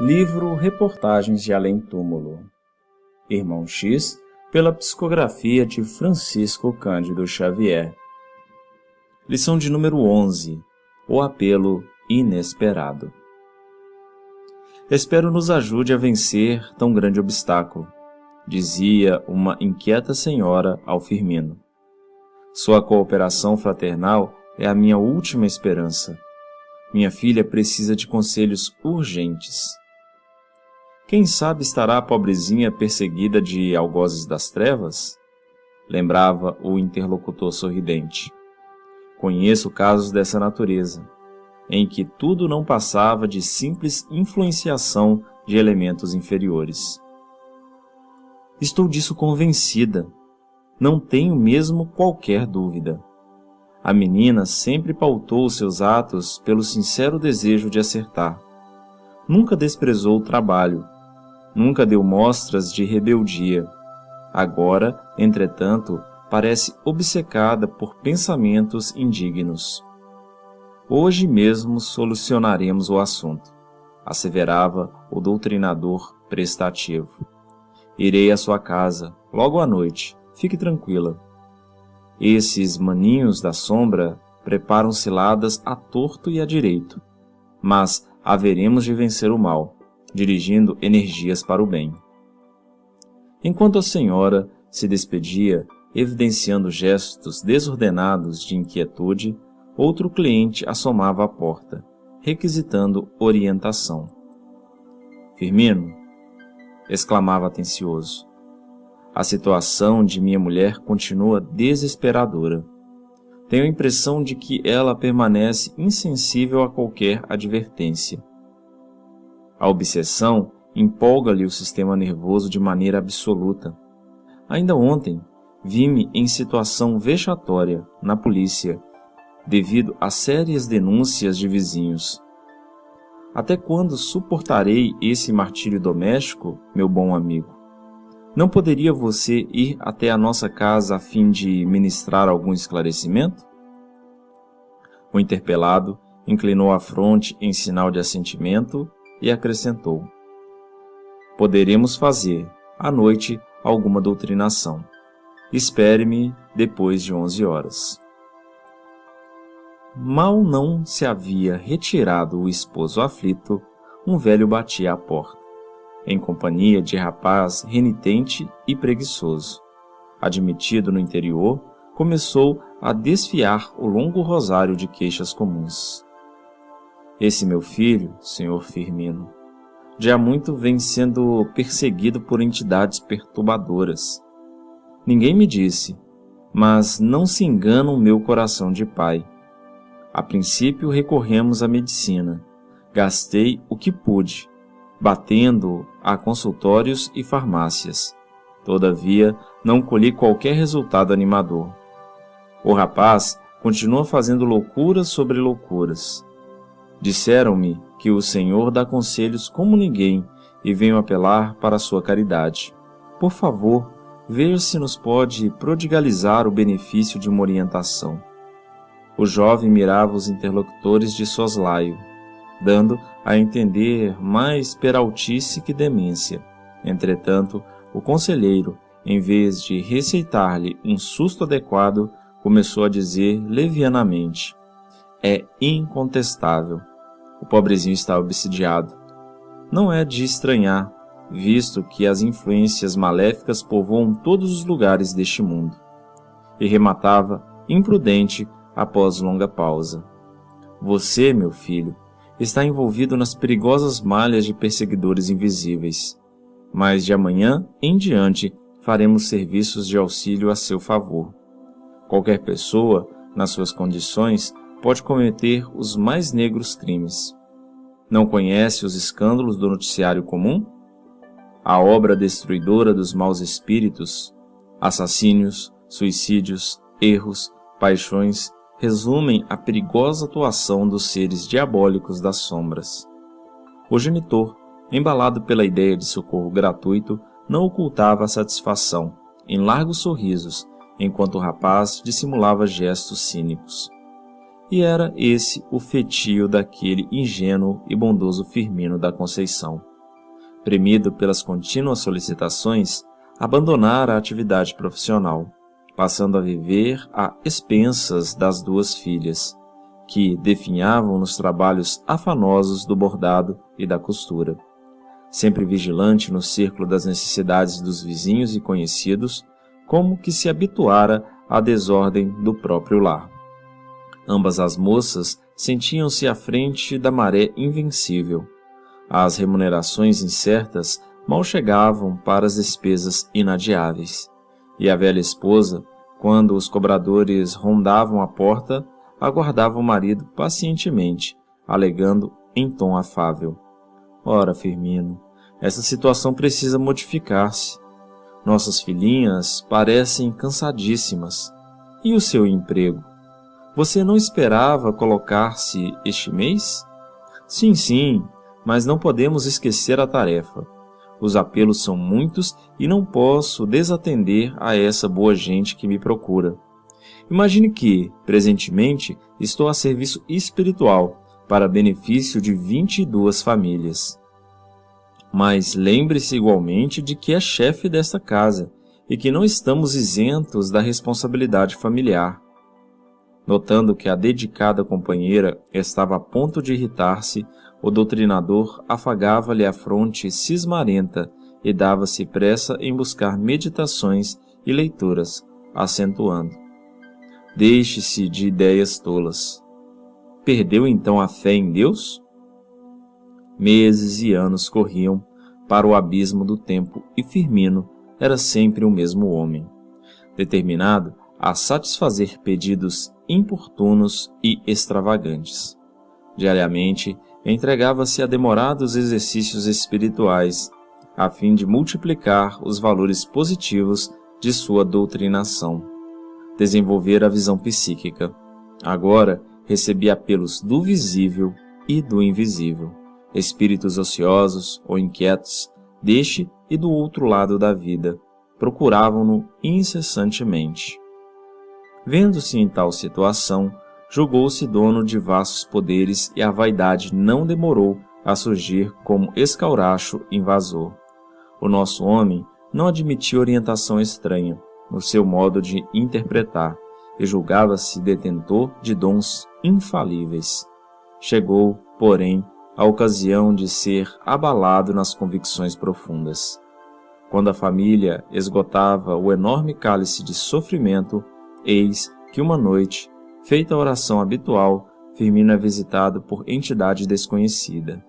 Livro Reportagens de Além-Túmulo. Irmão X, pela psicografia de Francisco Cândido Xavier. Lição de número 11. O apelo inesperado. Espero nos ajude a vencer tão grande obstáculo, dizia uma inquieta senhora ao Firmino. Sua cooperação fraternal é a minha última esperança. Minha filha precisa de conselhos urgentes. Quem sabe estará a pobrezinha perseguida de algozes das trevas? Lembrava o interlocutor sorridente. Conheço casos dessa natureza, em que tudo não passava de simples influenciação de elementos inferiores. Estou disso convencida. Não tenho mesmo qualquer dúvida. A menina sempre pautou seus atos pelo sincero desejo de acertar. Nunca desprezou o trabalho. Nunca deu mostras de rebeldia. Agora, entretanto, parece obcecada por pensamentos indignos. Hoje mesmo solucionaremos o assunto, asseverava o doutrinador prestativo. Irei à sua casa, logo à noite. Fique tranquila. Esses maninhos da sombra preparam ciladas à torto e à direito, mas haveremos de vencer o mal, dirigindo energias para o bem. Enquanto a senhora se despedia, evidenciando gestos desordenados de inquietude, outro cliente assomava à porta, requisitando orientação. Firmino, exclamava atencioso, a situação de minha mulher continua desesperadora. Tenho a impressão de que ela permanece insensível a qualquer advertência. A obsessão empolga-lhe o sistema nervoso de maneira absoluta. Ainda ontem, vi-me em situação vexatória na polícia, devido a sérias denúncias de vizinhos. Até quando suportarei esse martírio doméstico, meu bom amigo? Não poderia você ir até a nossa casa a fim de ministrar algum esclarecimento? O interpelado inclinou a fronte em sinal de assentimento e acrescentou: poderemos fazer, à noite, alguma doutrinação. Espere-me depois de 11 horas. Mal não se havia retirado o esposo aflito, um velho batia à porta, em companhia de rapaz renitente e preguiçoso. Admitido no interior, começou a desfiar o longo rosário de queixas comuns. Esse meu filho, senhor Firmino, já há muito vem sendo perseguido por entidades perturbadoras. Ninguém me disse, mas não se engana o meu coração de pai. A princípio recorremos à medicina. Gastei o que pude, batendo a consultórios e farmácias. Todavia, não colhi qualquer resultado animador. O rapaz continua fazendo loucuras sobre loucuras. Disseram-me que o Senhor dá conselhos como ninguém e venho apelar para a sua caridade. Por favor, veja se nos pode prodigalizar o benefício de uma orientação. O jovem mirava os interlocutores de soslaio, dando a entender mais peraltice que demência. Entretanto, o conselheiro, em vez de receitar-lhe um susto adequado, começou a dizer levianamente: é incontestável. O pobrezinho está obsidiado. Não é de estranhar, visto que as influências maléficas povoam todos os lugares deste mundo. E rematava, imprudente, após longa pausa: você, meu filho, está envolvido nas perigosas malhas de perseguidores invisíveis. Mas de amanhã em diante faremos serviços de auxílio a seu favor. Qualquer pessoa, nas suas condições, pode cometer os mais negros crimes. Não conhece os escândalos do noticiário comum? A obra destruidora dos maus espíritos, assassínios, suicídios, erros, paixões, resumem a perigosa atuação dos seres diabólicos das sombras. O genitor, embalado pela ideia de socorro gratuito, não ocultava a satisfação, em largos sorrisos, enquanto o rapaz dissimulava gestos cínicos. E era esse o feitio daquele ingênuo e bondoso Firmino da Conceição. Premido pelas contínuas solicitações, abandonara a atividade profissional, passando a viver a expensas das duas filhas, que definhavam nos trabalhos afanosos do bordado e da costura. Sempre vigilante no círculo das necessidades dos vizinhos e conhecidos, como que se habituara à desordem do próprio lar. Ambas as moças sentiam-se à frente da maré invencível. As remunerações incertas mal chegavam para as despesas inadiáveis, e a velha esposa, quando os cobradores rondavam a porta, aguardava o marido pacientemente, alegando em tom afável: "Ora, Firmino, essa situação precisa modificar-se. Nossas filhinhas parecem cansadíssimas. E o seu emprego? Você não esperava colocar-se este mês?" "Sim, sim, mas não podemos esquecer a tarefa. Os apelos são muitos e não posso desatender a essa boa gente que me procura. Imagine que, presentemente, estou a serviço espiritual para benefício de 22 famílias. Mas lembre-se igualmente de que é chefe desta casa e que não estamos isentos da responsabilidade familiar." Notando que a dedicada companheira estava a ponto de irritar-se, o doutrinador afagava-lhe a fronte cismarenta e dava-se pressa em buscar meditações e leituras, acentuando: "Deixe-se de ideias tolas." Perdeu então a fé em Deus? Meses e anos corriam para o abismo do tempo e Firmino era sempre o mesmo homem, determinado a satisfazer pedidos importunos e extravagantes. Diariamente, entregava-se a demorados exercícios espirituais, a fim de multiplicar os valores positivos de sua doutrinação, desenvolver a visão psíquica. Agora recebia apelos do visível e do invisível, espíritos ociosos ou inquietos, deste e do outro lado da vida, procuravam-no incessantemente. Vendo-se em tal situação, julgou-se dono de vastos poderes e a vaidade não demorou a surgir como escauracho invasor. O nosso homem não admitia orientação estranha no seu modo de interpretar e julgava-se detentor de dons infalíveis. Chegou, porém, a ocasião de ser abalado nas convicções profundas. Quando a família esgotava o enorme cálice de sofrimento, eis que uma noite, feita a oração habitual, Firmino é visitado por entidade desconhecida.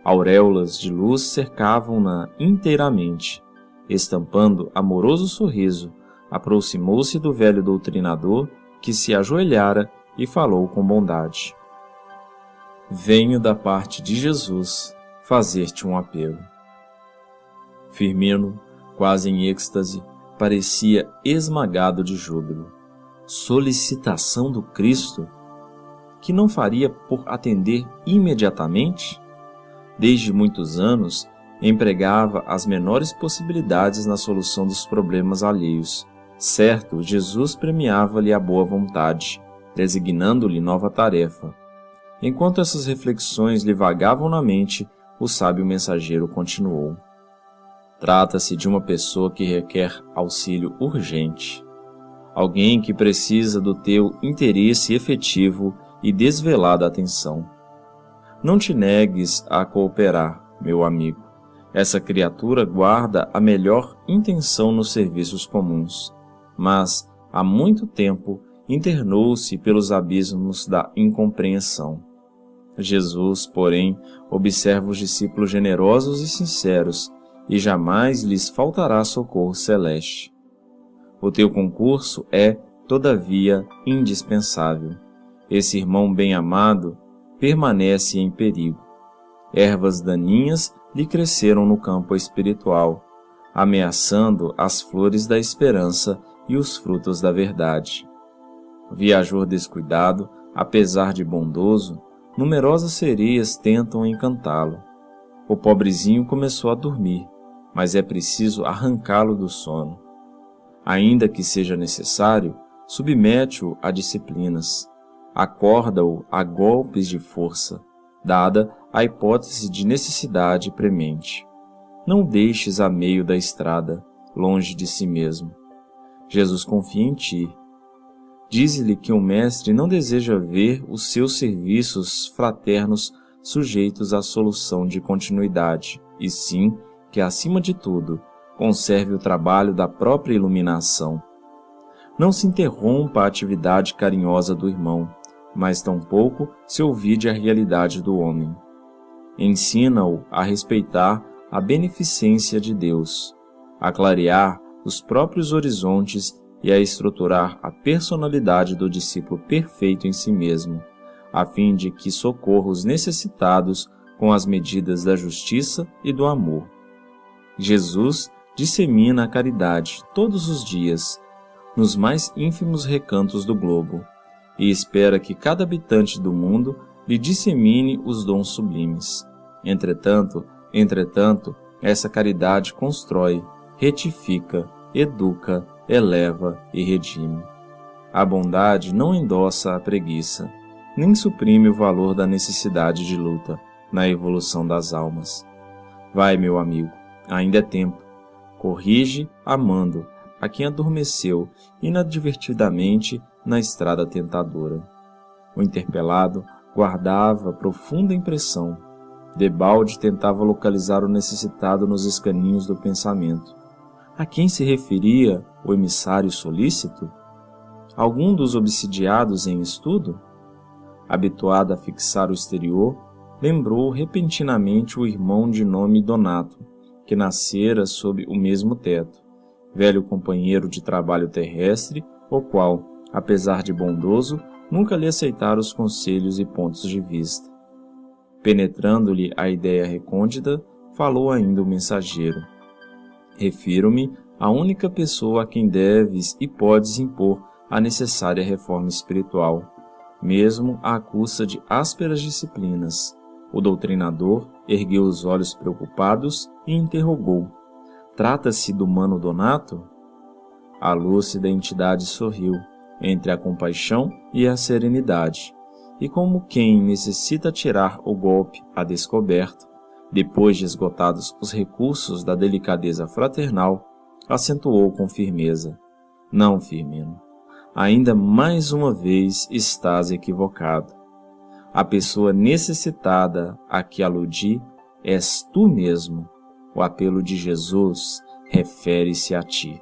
Auréolas de luz cercavam-na inteiramente. Estampando amoroso sorriso, aproximou-se do velho doutrinador, que se ajoelhara e falou com bondade: "Venho da parte de Jesus fazer-te um apelo." Firmino, quase em êxtase, parecia esmagado de júbilo. Solicitação do Cristo? Que não faria por atender imediatamente? Desde muitos anos, empregava as menores possibilidades na solução dos problemas alheios. Certo, Jesus premiava-lhe a boa vontade, designando-lhe nova tarefa. Enquanto essas reflexões lhe vagavam na mente, o sábio mensageiro continuou: "Trata-se de uma pessoa que requer auxílio urgente. Alguém que precisa do teu interesse efetivo e desvelada atenção. Não te negues a cooperar, meu amigo. Essa criatura guarda a melhor intenção nos serviços comuns, mas há muito tempo internou-se pelos abismos da incompreensão. Jesus, porém, observa os discípulos generosos e sinceros, e jamais lhes faltará socorro celeste. O teu concurso é, todavia, indispensável. Esse irmão bem-amado permanece em perigo. Ervas daninhas lhe cresceram no campo espiritual, ameaçando as flores da esperança e os frutos da verdade. Viajor descuidado, apesar de bondoso, numerosas sereias tentam encantá-lo. O pobrezinho começou a dormir, mas é preciso arrancá-lo do sono. Ainda que seja necessário, submete-o a disciplinas, acorda-o a golpes de força, dada a hipótese de necessidade premente. Não o deixes a meio da estrada, longe de si mesmo. Jesus confia em ti. Dize-lhe que o Mestre não deseja ver os seus serviços fraternos sujeitos à solução de continuidade, e sim que, acima de tudo, conserve o trabalho da própria iluminação. Não se interrompa a atividade carinhosa do irmão, mas tampouco se olvide a realidade do homem. Ensina-o a respeitar a beneficência de Deus, a clarear os próprios horizontes e a estruturar a personalidade do discípulo perfeito em si mesmo, a fim de que socorra os necessitados com as medidas da justiça e do amor. Jesus dissemina a caridade todos os dias, nos mais ínfimos recantos do globo, e espera que cada habitante do mundo lhe dissemine os dons sublimes. Entretanto, essa caridade constrói, retifica, educa, eleva e redime. A bondade não endossa a preguiça, nem suprime o valor da necessidade de luta na evolução das almas. Vai, meu amigo, ainda é tempo. Corrige, amando, a quem adormeceu inadvertidamente na estrada tentadora. O interpelado guardava profunda impressão. Debalde tentava localizar o necessitado nos escaninhos do pensamento. A quem se referia o emissário solícito? Algum dos obsidiados em estudo? Habituado a fixar o exterior, lembrou repentinamente o irmão de nome Donato, que nascera sob o mesmo teto, velho companheiro de trabalho terrestre, o qual, apesar de bondoso, nunca lhe aceitara os conselhos e pontos de vista. Penetrando-lhe a ideia recôndita, falou ainda o mensageiro. Refiro-me à única pessoa a quem deves e podes impor a necessária reforma espiritual, mesmo à custa de ásperas disciplinas. O doutrinador ergueu os olhos preocupados e interrogou: trata-se do mano Donato? A lúcida entidade sorriu, entre a compaixão e a serenidade, e como quem necessita tirar o golpe a descoberto, depois de esgotados os recursos da delicadeza fraternal, acentuou com firmeza: não, Firmino, ainda mais uma vez estás equivocado. A pessoa necessitada a que aludi és tu mesmo. O apelo de Jesus refere-se a ti.